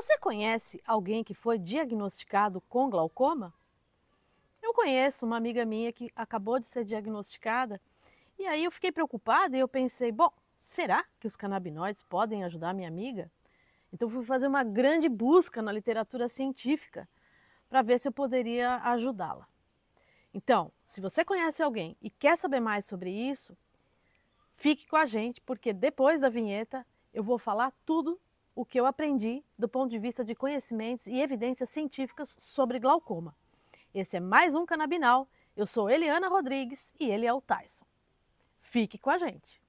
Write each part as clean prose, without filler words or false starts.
Você conhece alguém que foi diagnosticado com glaucoma? Eu conheço uma amiga minha que acabou de ser diagnosticada e aí eu fiquei preocupada e eu pensei, bom, será que os canabinoides podem ajudar minha amiga? Então fui fazer uma grande busca na literatura científica para ver se eu poderia ajudá-la. Então, se você conhece alguém e quer saber mais sobre isso, fique com a gente, porque depois da vinheta eu vou falar tudo o que eu aprendi do ponto de vista de conhecimentos e evidências científicas sobre glaucoma. Esse é mais um Canabinal. Eu sou Eliana Rodrigues e ele é o Tyson. Fique com a gente.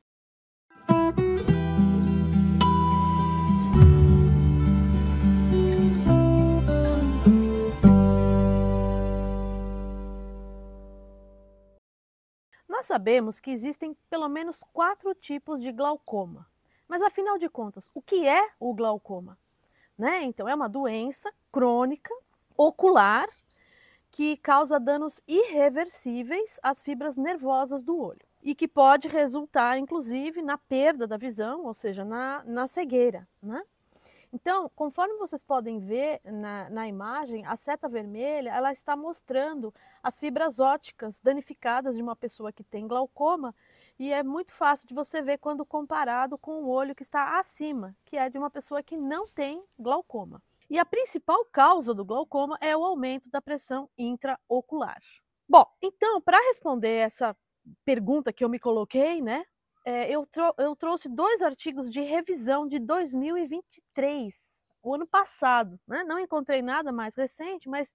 Nós sabemos que existem pelo menos 4 tipos de glaucoma. Mas afinal de contas, o que é o glaucoma? Então é uma doença crônica, ocular, que causa danos irreversíveis às fibras nervosas do olho e que pode resultar, inclusive, na perda da visão, ou seja, na cegueira. Então, conforme vocês podem ver na imagem, a seta vermelha ela está mostrando as fibras ópticas danificadas de uma pessoa que tem glaucoma e é muito fácil de você ver quando comparado com o olho que está acima, que é de uma pessoa que não tem glaucoma. E a principal causa do glaucoma é o aumento da pressão intraocular. Bom, então, para responder essa pergunta que eu me coloquei, eu trouxe 2 artigos de revisão de 2023, o ano passado. Não encontrei nada mais recente, mas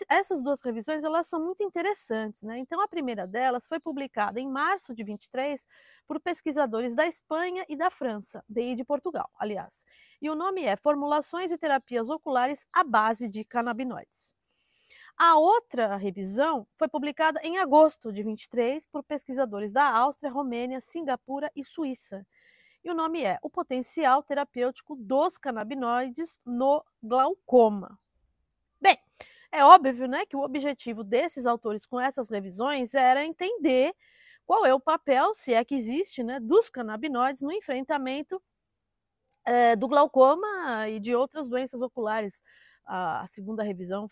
essas 2 revisões elas são muito interessantes. Então, a primeira delas foi publicada em março de 23 por pesquisadores da Espanha e da França, e de Portugal, aliás. E o nome é Formulações e Terapias Oculares à Base de Canabinoides. A outra revisão foi publicada em agosto de 23 por pesquisadores da Áustria, Romênia, Singapura e Suíça. E o nome é O Potencial Terapêutico dos Canabinoides no Glaucoma. Bem, é óbvio, que o objetivo desses autores com essas revisões era entender qual é o papel, se é que existe, dos canabinoides no enfrentamento do glaucoma e de outras doenças oculares. A segunda revisão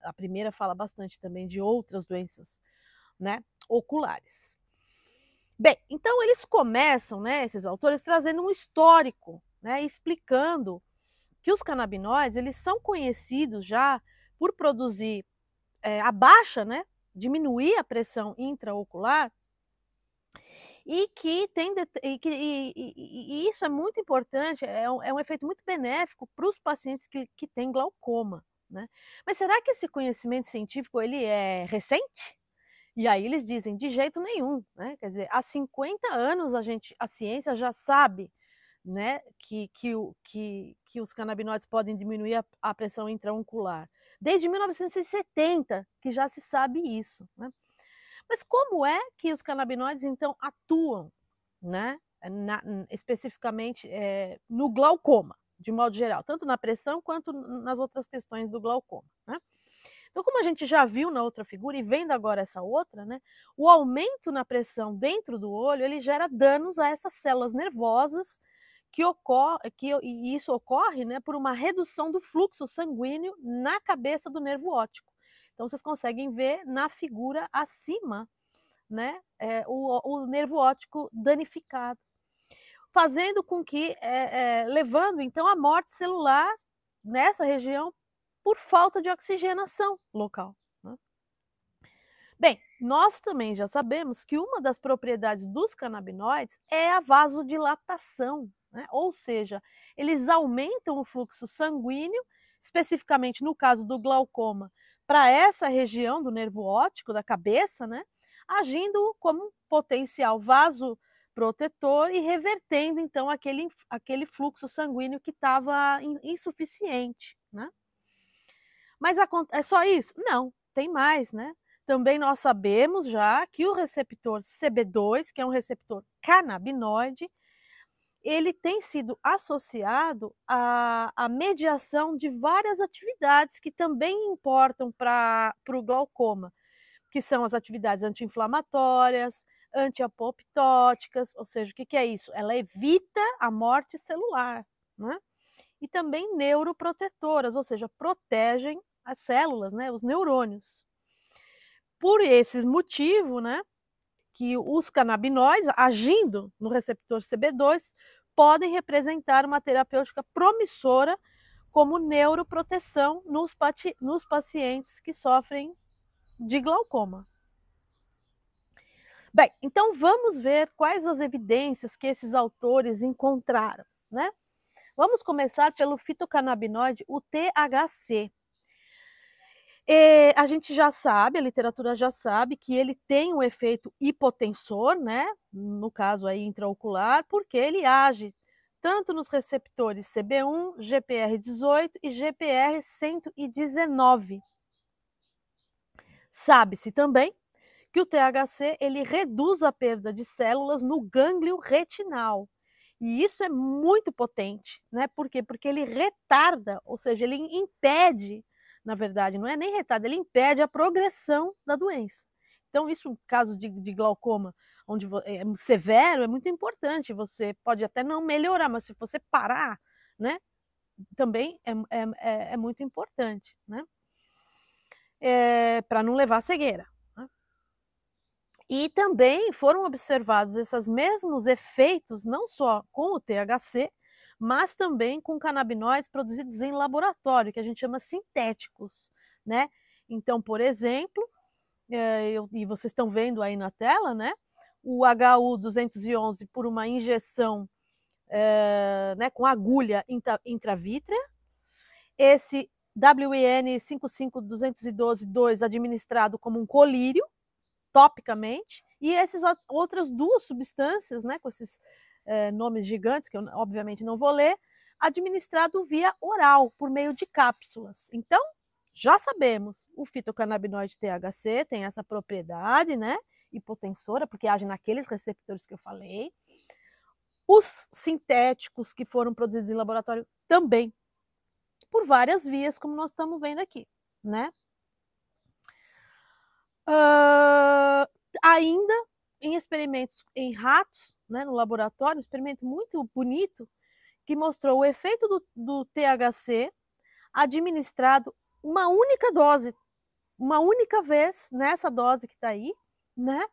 a primeira fala bastante também de outras doenças, oculares. Bem, então eles começam, esses autores, trazendo um histórico, explicando que os canabinoides eles são conhecidos já por produzir diminuir a pressão intraocular e que isso é muito importante, é um efeito muito benéfico para os pacientes que têm glaucoma. Mas será que esse conhecimento científico ele é recente? E aí eles dizem, de jeito nenhum. Quer dizer, há 50 anos a ciência já sabe que os canabinoides podem diminuir a pressão intraocular. Desde 1970 que já se sabe isso. Mas como é que os canabinoides, então, atuam, especificamente no glaucoma, de modo geral, tanto na pressão quanto nas outras questões do glaucoma? Então, como a gente já viu na outra figura, e vendo agora essa outra, o aumento na pressão dentro do olho, ele gera danos a essas células nervosas, e isso ocorre por uma redução do fluxo sanguíneo na cabeça do nervo óptico. Então, vocês conseguem ver na figura acima, o nervo óptico danificado, fazendo com que, levando então à morte celular nessa região por falta de oxigenação local. Bem, nós também já sabemos que uma das propriedades dos canabinoides é a vasodilatação, ou seja, eles aumentam o fluxo sanguíneo, especificamente no caso do glaucoma, para essa região do nervo óptico da cabeça, agindo como um potencial vasoprotetor e revertendo então aquele fluxo sanguíneo que estava insuficiente. Mas é só isso? Não, tem mais, Também nós sabemos já que o receptor CB2, que é um receptor canabinoide, ele tem sido associado à mediação de várias atividades que também importam para o glaucoma, que são as atividades anti-inflamatórias, anti-apoptóticas, ou seja, o que é isso? Ela evita a morte celular, e também neuroprotetoras, ou seja, protegem as células, né, os neurônios. Por esse motivo, né, que os canabinoides, agindo no receptor CB2, podem representar uma terapêutica promissora como neuroproteção nos pacientes que sofrem de glaucoma. Bem, então vamos ver quais as evidências que esses autores encontraram, né? Vamos começar pelo fitocannabinoide, o THC. A gente já sabe, a literatura já sabe que ele tem um efeito hipotensor, né? No caso aí intraocular, porque ele age tanto nos receptores CB1, GPR18 e GPR119. Sabe-se também que o THC ele reduz a perda de células no gânglio retinal. E isso é muito potente, né? Por quê? Porque ele retarda, ou seja, ele impede, na verdade, não é nem retarda, ele impede a progressão da doença. Então, isso, no caso de glaucoma, onde é severo, é muito importante. Você pode até não melhorar, mas se você parar, né? Também é muito importante, né? Para não levar à cegueira. E também foram observados esses mesmos efeitos, não só com o THC, mas também com canabinoides produzidos em laboratório, que a gente chama sintéticos, né? Então, por exemplo, e vocês estão vendo aí na tela, né? O HU211 por uma injeção né, com agulha intravítrea, esse WIN 55212-2 administrado como um colírio, topicamente, e essas outras duas substâncias, né, com esses nomes gigantes, que eu obviamente não vou ler, administrado via oral, por meio de cápsulas. Então, já sabemos, o fitocannabinoide THC tem essa propriedade, né, hipotensora, porque age naqueles receptores que eu falei. Os sintéticos que foram produzidos em laboratório também, por várias vias, como nós estamos vendo aqui, né? Ainda em experimentos em ratos, né, no laboratório, um experimento muito bonito, que mostrou o efeito do THC administrado uma única dose, uma única vez, nessa dose que está aí, né,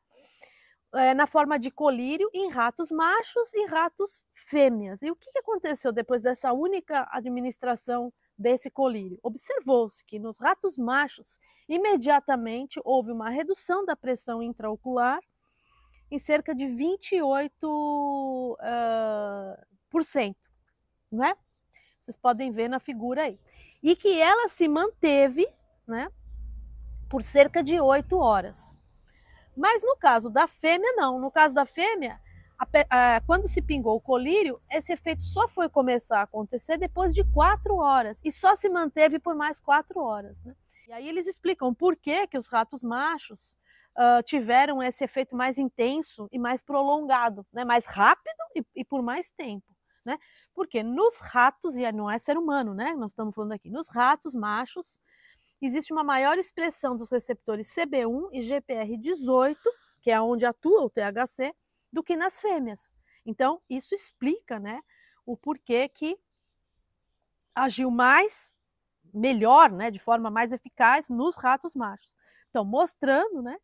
na forma de colírio em ratos machos e ratos fêmeas. E o que aconteceu depois dessa única administração desse colírio? Observou-se que nos ratos machos, imediatamente houve uma redução da pressão intraocular em cerca de 28%, né? Vocês podem ver na figura aí. E que ela se manteve, né, por cerca de 8 horas. Mas no caso da fêmea, não. No caso da fêmea, quando se pingou o colírio, esse efeito só foi começar a acontecer depois de 4 horas. E só se manteve por mais 4 horas. Né? E aí eles explicam por que os ratos machos tiveram esse efeito mais intenso e mais prolongado, né? Mais rápido e por mais tempo. Né? Porque nos ratos, e não é ser humano, né? Nós estamos falando aqui, nos ratos machos, existe uma maior expressão dos receptores CB1 e GPR18, que é onde atua o THC, do que nas fêmeas. Então, isso explica, né, o porquê que agiu melhor, né, de forma mais eficaz nos ratos machos. Então, mostrando, né,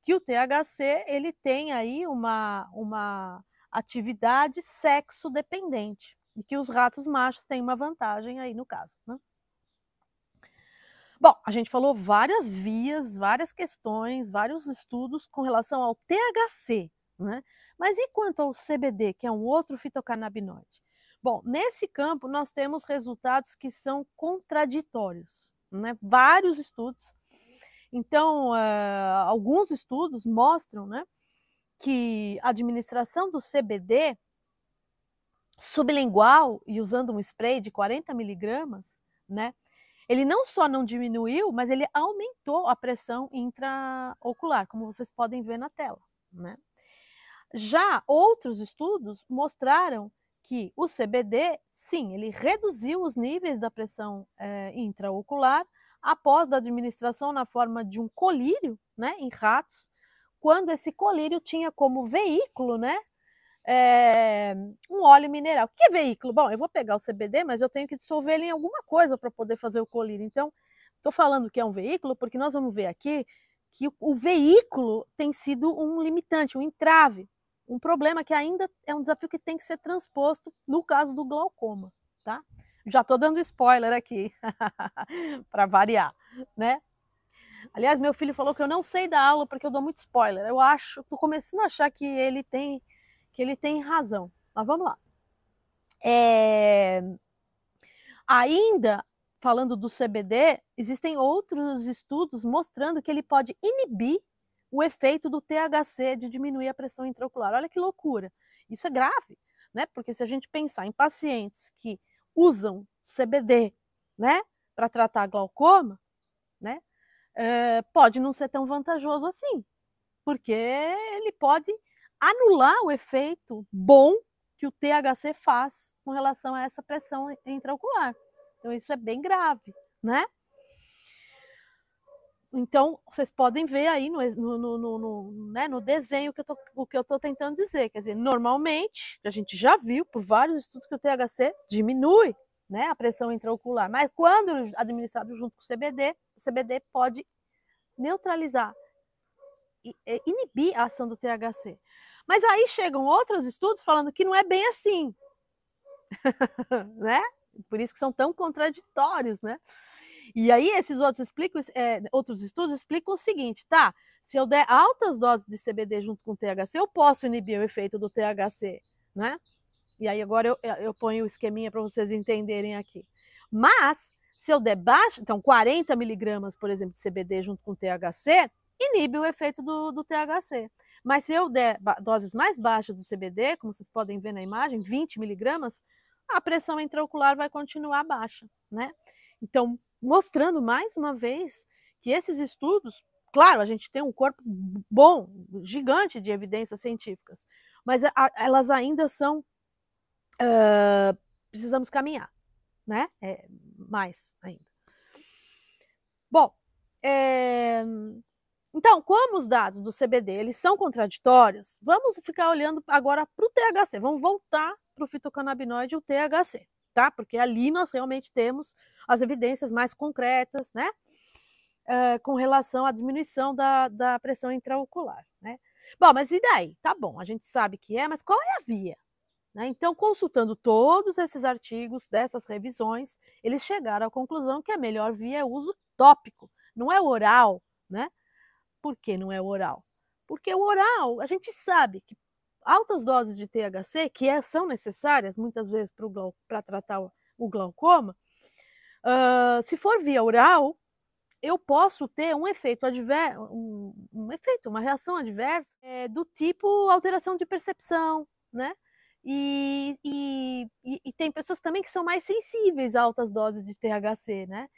que o THC ele tem aí uma atividade sexo-dependente e que os ratos machos têm uma vantagem aí no caso, né? Bom, a gente falou várias vias, várias questões, vários estudos com relação ao THC, né? Mas e quanto ao CBD, que é um outro fitocannabinoide? Bom, nesse campo nós temos resultados que são contraditórios, né? Vários estudos. Então, alguns estudos mostram, né, que a administração do CBD sublingual e usando um spray de 40 miligramas, né? Ele não só não diminuiu, mas ele aumentou a pressão intraocular, como vocês podem ver na tela, né? Já outros estudos mostraram que o CBD, sim, ele reduziu os níveis da pressão intraocular após a administração na forma de um colírio, né, em ratos, quando esse colírio tinha como veículo, né, um óleo mineral. O que é veículo? Bom, eu vou pegar o CBD, mas eu tenho que dissolver ele em alguma coisa para poder fazer o colírio. Então, estou falando que é um veículo porque nós vamos ver aqui que o veículo tem sido um limitante, um entrave, um problema que ainda é um desafio que tem que ser transposto no caso do glaucoma, tá? Já estou dando spoiler aqui, para variar, né? Aliás, meu filho falou que eu não sei dar aula porque eu dou muito spoiler. Eu acho, estou começando a achar que ele tem razão. Mas vamos lá. Ainda falando do CBD, existem outros estudos mostrando que ele pode inibir o efeito do THC de diminuir a pressão intraocular. Olha que loucura. Isso é grave, né? Porque se a gente pensar em pacientes que usam CBD, né, para tratar glaucoma, né, pode não ser tão vantajoso assim, porque ele pode anular o efeito bom que o THC faz com relação a essa pressão intraocular. Então isso é bem grave, né? Então, vocês podem ver aí no desenho o que eu estou tentando dizer. Quer dizer, normalmente, a gente já viu por vários estudos que o THC diminui, né, a pressão intraocular. Mas quando administrado junto com o CBD pode neutralizar, inibir a ação do THC. Mas aí chegam outros estudos falando que não é bem assim, né? Por isso que são tão contraditórios, né? E aí esses outros estudos explicam o seguinte, tá? Se eu der altas doses de CBD junto com o THC, eu posso inibir o efeito do THC, né? E aí agora eu ponho o esqueminha para vocês entenderem aqui. Mas, se eu der baixo, então 40 miligramas, por exemplo, de CBD junto com o THC, inibe o efeito do THC. Mas se eu der doses mais baixas de CBD, como vocês podem ver na imagem, 20 miligramas, a pressão intraocular vai continuar baixa, né? Então, mostrando mais uma vez que esses estudos, claro, a gente tem um corpo bom, gigante de evidências científicas, mas elas ainda são, precisamos caminhar, né? Mais ainda. Bom, então, como os dados do CBD eles são contraditórios, vamos ficar olhando agora para o THC. Vamos voltar para o fitocannabinoide e o THC, tá? Porque ali nós realmente temos as evidências mais concretas, né? Com relação à diminuição da pressão intraocular, né? Bom, mas e daí? Tá bom, a gente sabe que mas qual é a via? Né? Então, consultando todos esses artigos dessas revisões, eles chegaram à conclusão que a melhor via é o uso tópico, não é o oral, né? Por que não é o oral? Porque o oral, a gente sabe que altas doses de THC, que são necessárias muitas vezes para tratar o glaucoma, se for via oral, eu posso ter um efeito adverso, uma reação adversa do tipo alteração de percepção, né? E tem pessoas também que são mais sensíveis a altas doses de THC, né?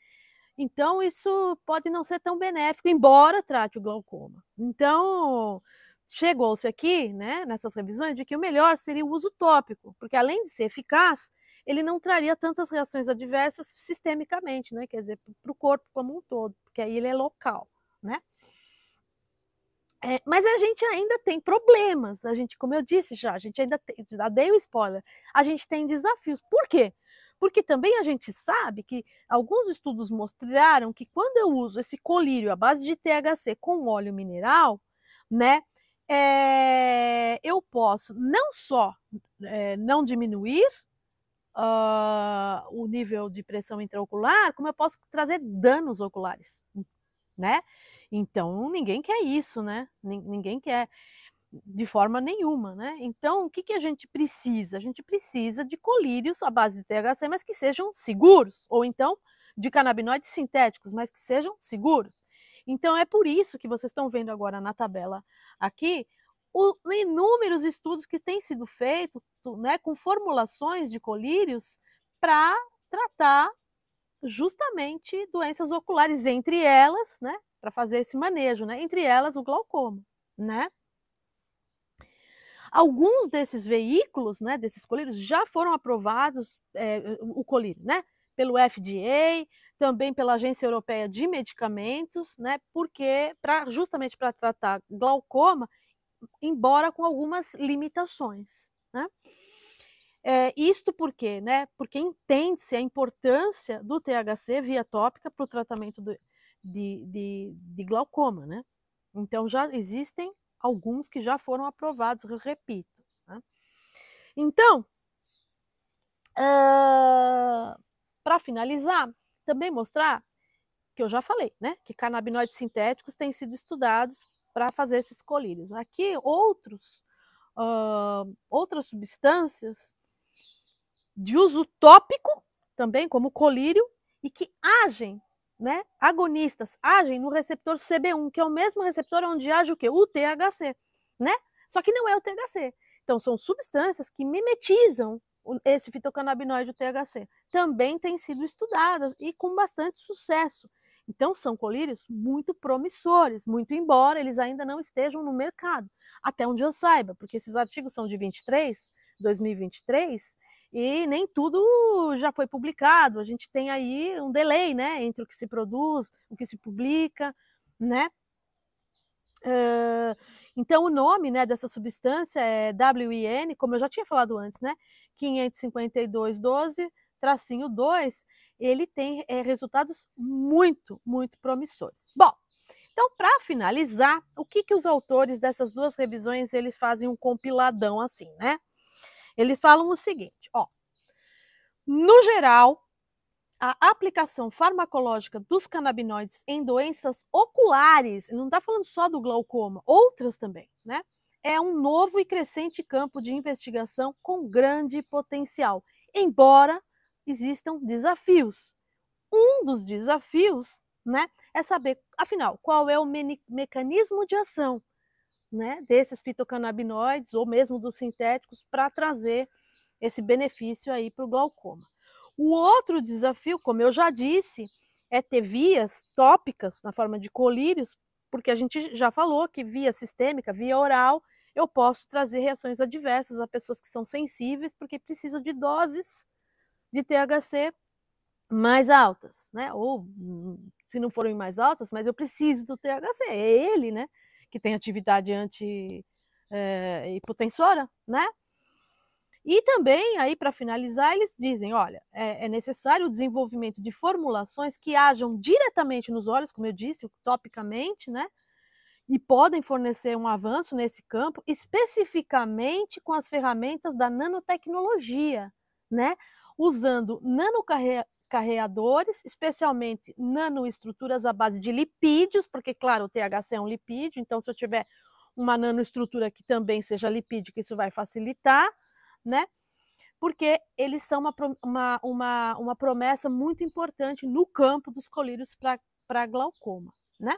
Então, isso pode não ser tão benéfico, embora trate o glaucoma. Então, chegou-se aqui, né, nessas revisões, de que o melhor seria o uso tópico, porque além de ser eficaz, ele não traria tantas reações adversas sistemicamente, né, quer dizer, para o corpo como um todo, porque aí ele é local, né? Mas a gente ainda tem problemas, como eu disse já, a gente ainda já dei o spoiler, a gente tem desafios. Por quê? Porque também a gente sabe que alguns estudos mostraram que quando eu uso esse colírio à base de THC com óleo mineral, né, eu posso não só não diminuir o nível de pressão intraocular, como eu posso trazer danos oculares, né? Então, ninguém quer isso, né? Ninguém quer de forma nenhuma, né? Então, o que a gente precisa? A gente precisa de colírios à base de THC, mas que sejam seguros, ou então de canabinoides sintéticos, mas que sejam seguros. Então, é por isso que vocês estão vendo agora na tabela aqui inúmeros estudos que têm sido feitos, né, com formulações de colírios para tratar justamente doenças oculares, entre elas, né, para fazer esse manejo, né, entre elas o glaucoma, né? Alguns desses veículos, né, desses colírios, já foram aprovados, o colírio, né, pelo FDA, também pela Agência Europeia de Medicamentos, né, porque justamente para tratar glaucoma, embora com algumas limitações, né? Isto por quê? Né? Porque entende-se a importância do THC via tópica para o tratamento de glaucoma, né? Então já existem alguns que já foram aprovados, eu repito. Né? Então, para finalizar, também mostrar que eu já falei, né? Que canabinoides sintéticos têm sido estudados para fazer esses colírios. Aqui, outras substâncias de uso tópico, também, como o colírio, e que agem, né? Agonistas, agem no receptor CB1, que é o mesmo receptor onde age o quê? O THC, né? Só que não é o THC. Então, são substâncias que mimetizam esse fitocannabinoide, o THC. Também têm sido estudadas e com bastante sucesso. Então, são colírios muito promissores, muito embora eles ainda não estejam no mercado, até onde eu saiba, porque esses artigos são de 2023, e nem tudo já foi publicado. A gente tem aí um delay, né, entre o que se produz, o que se publica, né? Então, o nome, né, dessa substância é WIN, como eu já tinha falado antes, né? 55212-2, ele tem resultados muito, muito promissores. Bom, então, para finalizar, o que os autores dessas duas revisões, eles fazem um compiladão assim, né? Eles falam o seguinte, ó, no geral, a aplicação farmacológica dos canabinoides em doenças oculares, não está falando só do glaucoma, outras também, né? É um novo e crescente campo de investigação com grande potencial, embora existam desafios. Um dos desafios, né, é saber, afinal, qual é o mecanismo de ação, né, desses fitocannabinoides ou mesmo dos sintéticos para trazer esse benefício aí para o glaucoma. O outro desafio, como eu já disse, é ter vias tópicas na forma de colírios, porque a gente já falou que via sistêmica, via oral, eu posso trazer reações adversas a pessoas que são sensíveis, porque precisam de doses de THC mais altas, né? Ou se não forem mais altas, mas eu preciso do THC. É ele, né, que tem atividade hipotensora, né? E também, aí para finalizar, eles dizem, olha, é necessário o desenvolvimento de formulações que ajam diretamente nos olhos, como eu disse, topicamente, né? E podem fornecer um avanço nesse campo, especificamente com as ferramentas da nanotecnologia, né? Usando nanocarreadores, especialmente nanoestruturas à base de lipídios, porque, claro, o THC é um lipídio, então se eu tiver uma nanoestrutura que também seja lipídica, isso vai facilitar, né? Porque eles são uma promessa muito importante no campo dos colírios para glaucoma, né?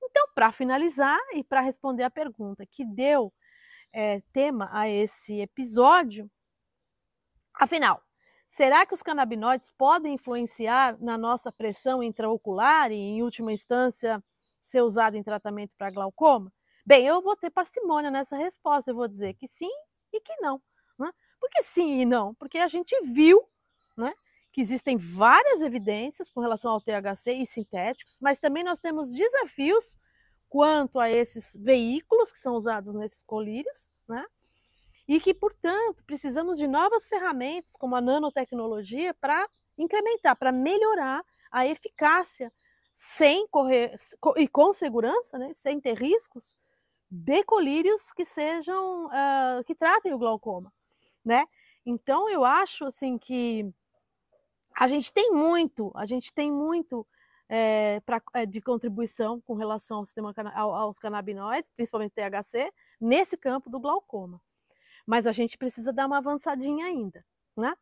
Então, para finalizar e para responder a pergunta que deu tema a esse episódio, afinal, será que os canabinoides podem influenciar na nossa pressão intraocular e, em última instância, ser usado em tratamento para glaucoma? Bem, eu vou ter parcimônia nessa resposta, eu vou dizer que sim e que não. Né? Por que sim e não? Porque a gente viu, né, que existem várias evidências com relação ao THC e sintéticos, mas também nós temos desafios quanto a esses veículos que são usados nesses colírios, né? E que, portanto, precisamos de novas ferramentas, como a nanotecnologia, para incrementar, para melhorar a eficácia sem correr e com segurança, né, sem ter riscos, de colírios que sejam que tratem o glaucoma, né? Então eu acho assim que a gente tem muito de contribuição com relação ao sistema aos canabinoides, principalmente THC, nesse campo do glaucoma. Mas a gente precisa dar uma avançadinha ainda, né?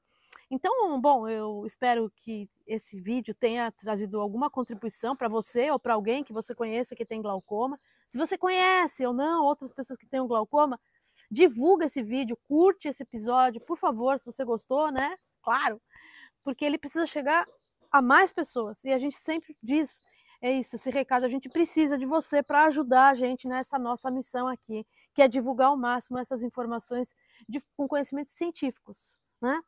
Então, bom, eu espero que esse vídeo tenha trazido alguma contribuição para você ou para alguém que você conheça que tem glaucoma. Se você conhece ou não outras pessoas que tenham glaucoma, divulga esse vídeo, curte esse episódio, por favor, se você gostou, né? Claro, porque ele precisa chegar a mais pessoas. E a gente sempre diz, é isso, esse recado, a gente precisa de você para ajudar a gente nessa nossa missão aqui, que é divulgar ao máximo essas informações com conhecimentos científicos, né?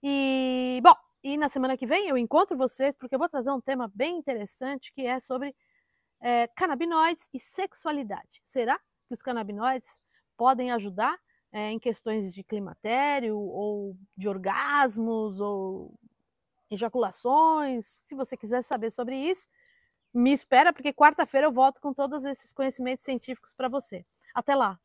E, bom, e na semana que vem eu encontro vocês, porque eu vou trazer um tema bem interessante, que é sobre canabinoides e sexualidade. Será que os canabinoides podem ajudar em questões de climatério, ou de orgasmos, ou ejaculações. Se você quiser saber sobre isso, me espera, porque quarta-feira eu volto com todos esses conhecimentos científicos para você. Até lá!